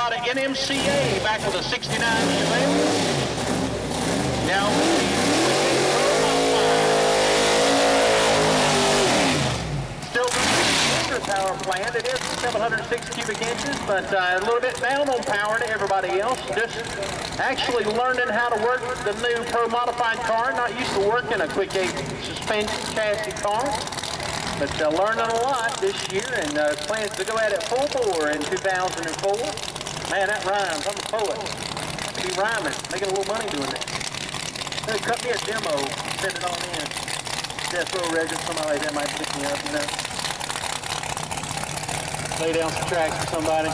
out of NMCA back with a 69 Chevelle. Now, still the power plant. It is 706 cubic inches, but a little bit down on power to everybody else. Just actually learning how to work the new Pro Modified car. Not used to working a Quick-8 suspension chassis car, but learning a lot this year, and plans to go at it full bore in 2004. Man, that rhymes. I'm a poet. Be rhyming, making a little money doing that. They cut me a demo, send it on in. Death Row Records, somebody like that might pick me up, you know. Lay down some tracks for somebody.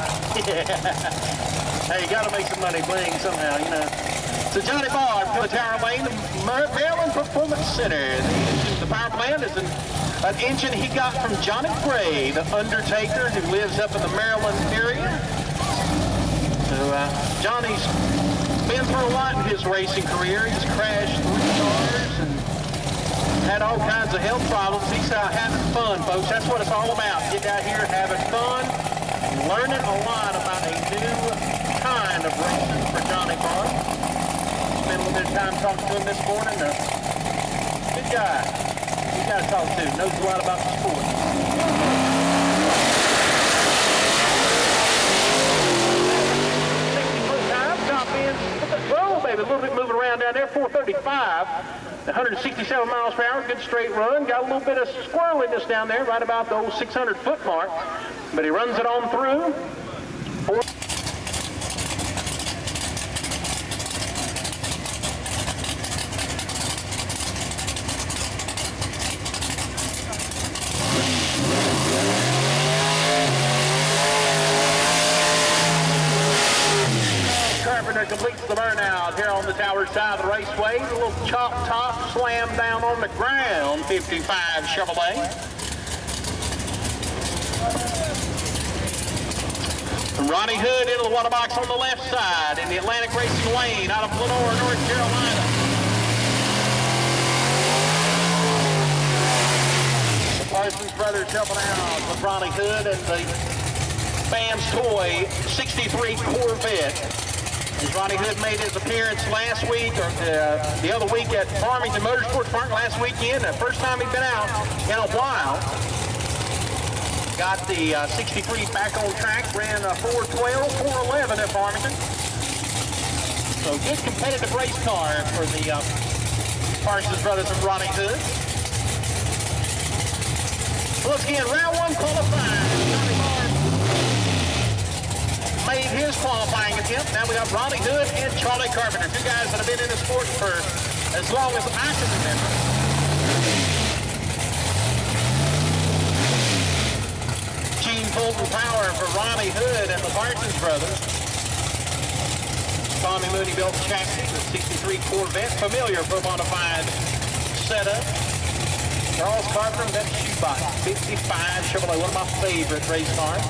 Hey, you gotta make some money playing somehow, you know. So Johnny Bard from the Tower Lane, the Maryland Performance Center. The power plant is an engine he got from Johnny Gray, the Undertaker, who lives up in the Maryland area. So Johnny's been through a lot in his racing career. He's crashed 3 cars and had all kinds of health problems. He's out having fun, folks. That's what it's all about. Get out here having fun, learning a lot about a new kind of racing for Johnny Bard. Spent a little bit of time talking to him this morning. Good guy. You got to talk to. Knows a lot about the sport. Oh, baby, a little bit moving around down there, 435, 167 miles per hour, good straight run. Got a little bit of squirreliness down there, right about the old 600-foot mark, but he runs it on through. Completes the burnout here on the tower side of the raceway. A little chop top slam down on the ground, 55 Chevrolet. From Ronnie Hood into the water box on the left side in the Atlantic Racing Lane out of Lenore, North Carolina. The Parsons brothers helping out with Ronnie Hood and the Bam's Toy 63 Corvette. As Ronnie Hood made his appearance last week, or the other week at Farmington Motorsports Park last weekend, the first time he'd been out in a while. Got the 63 back on track, ran 412, 411 at Farmington. So good competitive race car for the Parsons brothers and Ronnie Hood. Once again, round 1 qualifying. Johnny Bard made his qualifying attempt. Now we got Ronnie Hood and Charlie Carpenter, 2 guys that have been in the sport for as long as I can remember. Gene Fulton Power for Ronnie Hood and the Parsons brothers. Tommy Mooney built chassis, the 63 Corvette, familiar Pro Modified setup. Charles Carpenter, that shoebox, 55 Chevrolet, one of my favorite race cars.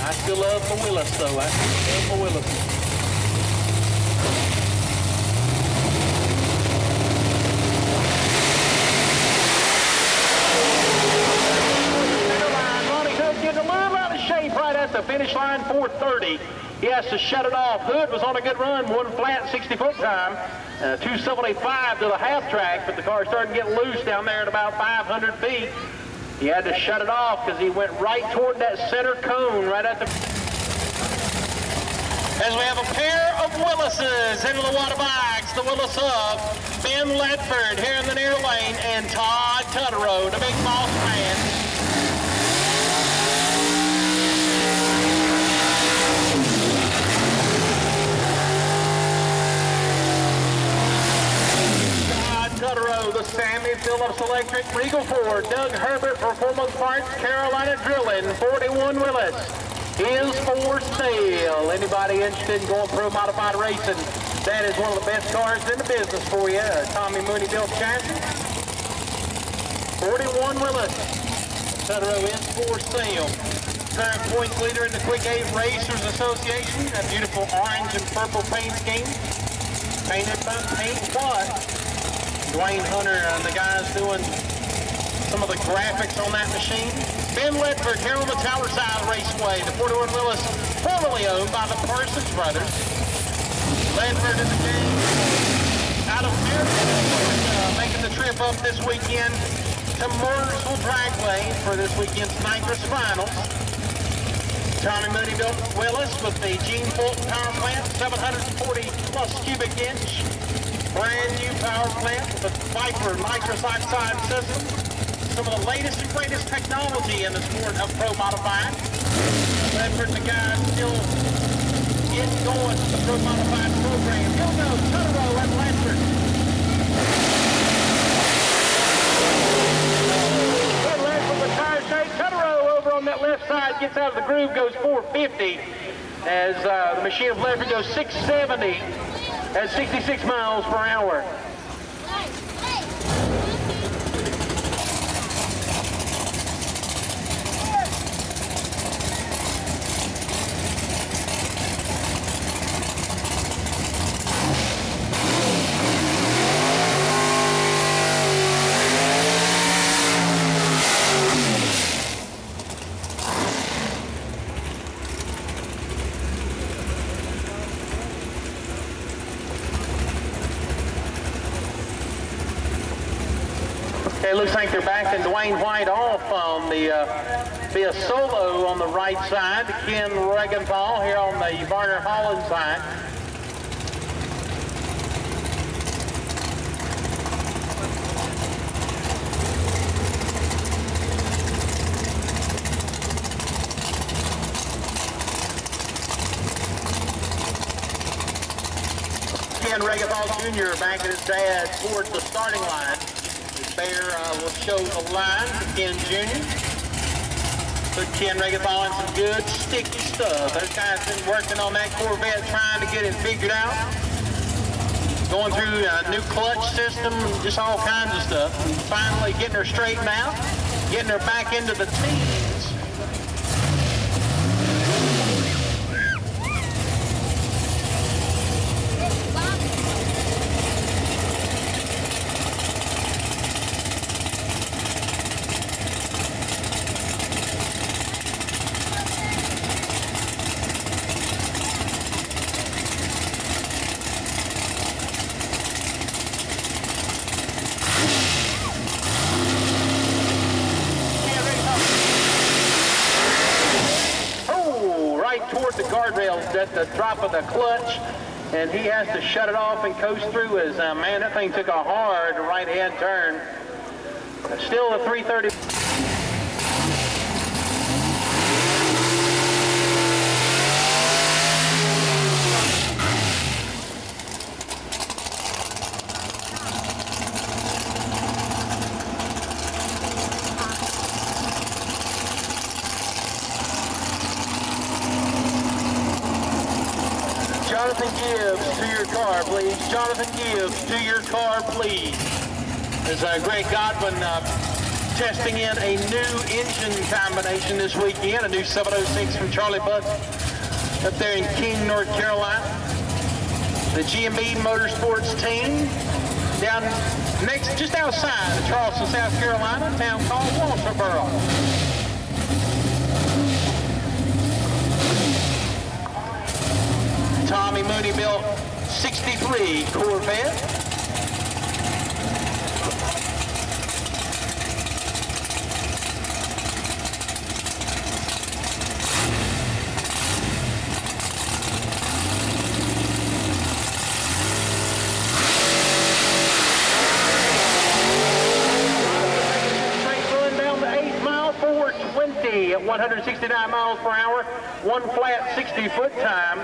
I still love my Willis, though. I still love my Willis. Ronnie Hood getting a little out of shape right at the finish line, 430. He has to shut it off. Hood was on a good run, 1 flat 60-foot time, 2:75 to the half track, but the car started getting loose down there at about 500 feet. He had to shut it off because he went right toward that center cone right at the... As we have a pair of Willises into the water box, the Willis of Ben Ledford here in the near lane, and Todd Tutterow, the big boss man. Tutterow, the Sammy Phillips Electric, Regal Ford, Doug Herbert Performance Parts, Carolina Drilling, 41 Willis is for sale. Anybody interested in going Pro Modified racing, that is one of the best cars in the business for you. Tommy Mooney built chassis, 41 Willis. Tutterow is for sale. Current points leader in the Quick-8 Racers Association, that beautiful orange and purple paint scheme, painted by Paint Spot. Dwayne Hunter and the guys doing some of the graphics on that machine. Ben Ledford here on the Tower Side Raceway, the 41 Willis, formerly owned by the Parsons brothers. Ledford in the game out of Maryland, making the trip up this weekend to Mooresville Dragway for this weekend's nitrous finals. Tommy Moody built Willis with the Gene Fulton power plant, 740 plus cubic inch. Brand new power plant with a Viper nitrous oxide system. Some of the latest and greatest technology in the sport of pro modified. Ledford's the guy still getting going with the pro modified program. You'll know Tutterow and Ledford. Good Ledford with tire shake. Tutterow over on that left side gets out of the groove, goes 450 as the machine of Ledford goes 670 at 66 miles per hour. It looks like they're backing Dwayne White off on the via solo on the right side. Ken Regenthal here on the Varner Holland side. Ken Regenthal Jr. backing his dad towards the starting line. Bear will show the line to Ken Jr. Put Ken Regenthal in some good sticky stuff. Those guys been working on that Corvette trying to get it figured out. Going through a new clutch system, just all kinds of stuff. And finally getting her straightened out, getting her back into the teens. Toward the guardrails at the drop of the clutch, and he has to shut it off and coast through as, man, that thing took a hard right-hand turn. Still a 330. Jonathan Gibbs to your car, please. Jonathan Gibbs to your car, please. As Greg Godwin testing in a new engine combination this weekend, a new 706 from Charlie Buck up there in King, North Carolina. The GMB Motorsports team down next, just outside of Charleston, South Carolina, a town called Walterboro. Tommy Moody built 63 Corvette. At 169 miles per hour, one flat 60-foot time,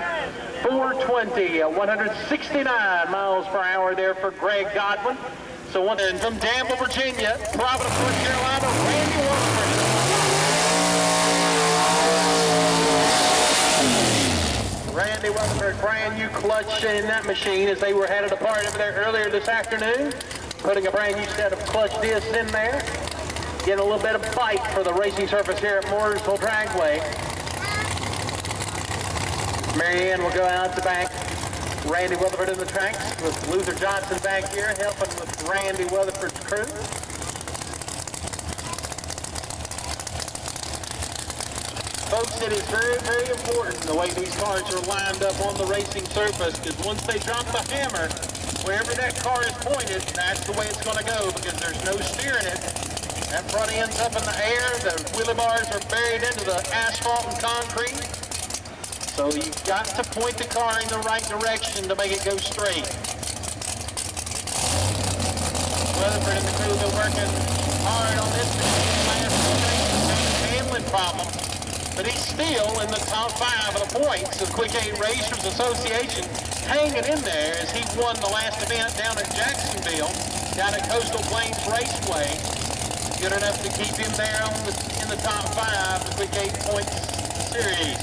420 at 169 miles per hour there for Greg Godwin. So one from Danville, Virginia, Providence, North Carolina, Randy Weatherford. Randy Weatherford, brand new clutch in that machine as they were headed apart over there earlier this afternoon, putting a brand new set of clutch discs in there. Getting a little bit of bite for the racing surface here at Mooresville Dragway. Marianne will go out the back. Randy Weatherford in the tracks with Luther Johnson back here helping with Randy Weatherford's crew. Folks, it is very, very important the way these cars are lined up on the racing surface, because once they drop the hammer, wherever that car is pointed, that's the way it's going to go, because there's no steering it. That front end's up in the air, the wheelie bars are buried into the asphalt and concrete. So you've got to point the car in the right direction to make it go straight. Weatherford and the crew have been working hard on this last handling problem. But he's still in the top 5 of the points of Quick-8 Racers Association, hanging in there as he won the last event down at Jacksonville, down at Coastal Plains Raceway. Good enough to keep him there in the top 5 of the Quick-8 points series.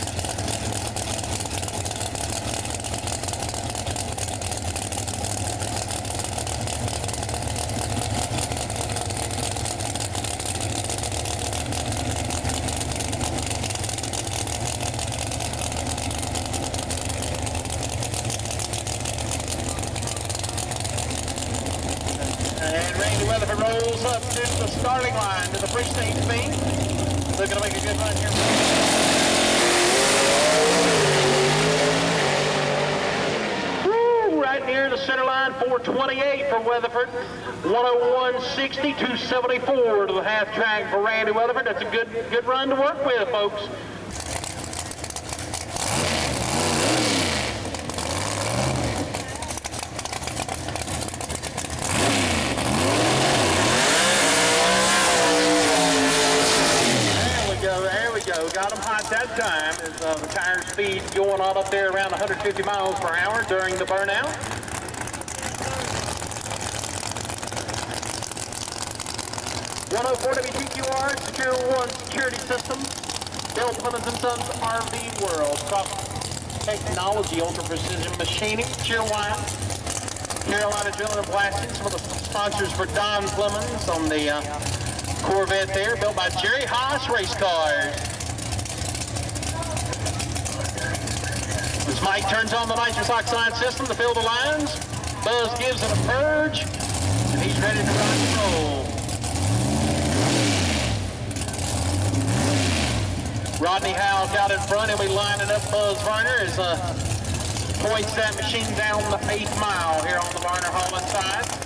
Weatherford rolls up to the starting line to the pre-stage speed. Looking to make a good run here. Woo, right near the center line, 428 for Weatherford. 101.60, 274 to the half track for Randy Weatherford. That's a good run to work with, folks. Got him hot that time as the tire speed going on up there around 150 miles per hour during the burnout. .104 WTQR, Secure One Security System, Bill Clemens & Sons RV World, Crop Technology, Ultra Precision Machining, Cheerwine, Carolina Drilling and Blasting, some of the sponsors for Don Clemens on the Corvette there, built by Jerry Haas Race Cars. As Mike turns on the nitrous oxide system to fill the lines, Buzz gives it a purge, and he's ready to rock and roll. Rodney Howell's out in front. He'll be lining up Buzz Varner as points that machine down the 8th mile here on the Varner Holland side.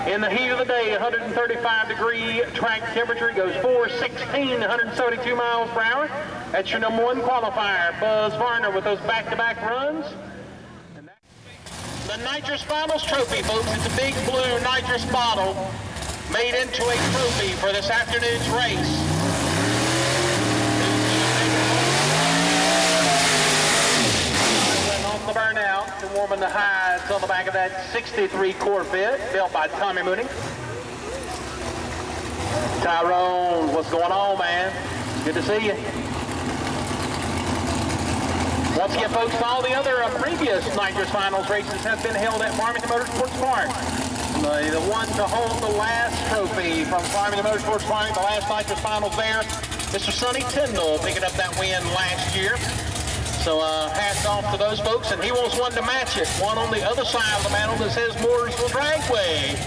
In the heat of the day, 135-degree track temperature. It goes 416, 172 miles per hour. That's your #1 qualifier, Buzz Varner, with those back-to-back runs. And the Nitrous Finals Trophy, folks. It's a big blue nitrous bottle made into a trophy for this afternoon's race. On the burnout, and warming the hides on the back of that 63 Corvette built by Tommy Mooney. Tyrone, what's going on, man? Good to see you. Once again, folks, all the other previous Nitrous Finals races have been held at Farmington Motorsports Park. The one to hold the last trophy from Farmington Motorsports Park, the last Nitrous Finals there, Mr. Sonny Tyndall picking up that win last year. So hats off to those folks, and he wants one to match it. One on the other side of the mantle that says Mooresville Dragway.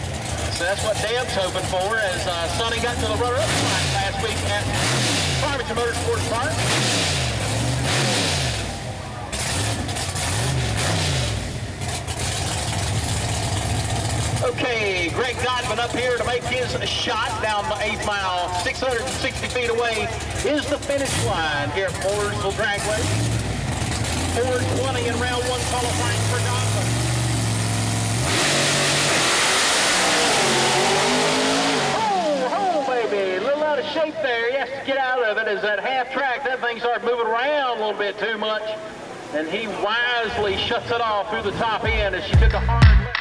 So that's what Dan's hoping for, as Sonny got to the runner-up spot last week at Farmington Motorsports Park. Okay, Greg Godwin up here to make his shot down the 8th mile. 660 feet away is the finish line here at Mooresville Dragway. 4:20 in round 1 qualifying for Godwin. Oh, baby, a little out of shape there. He has to get out of it as that half track, that thing started moving around a little bit too much. And he wisely shuts it off through the top end as she took a hard left.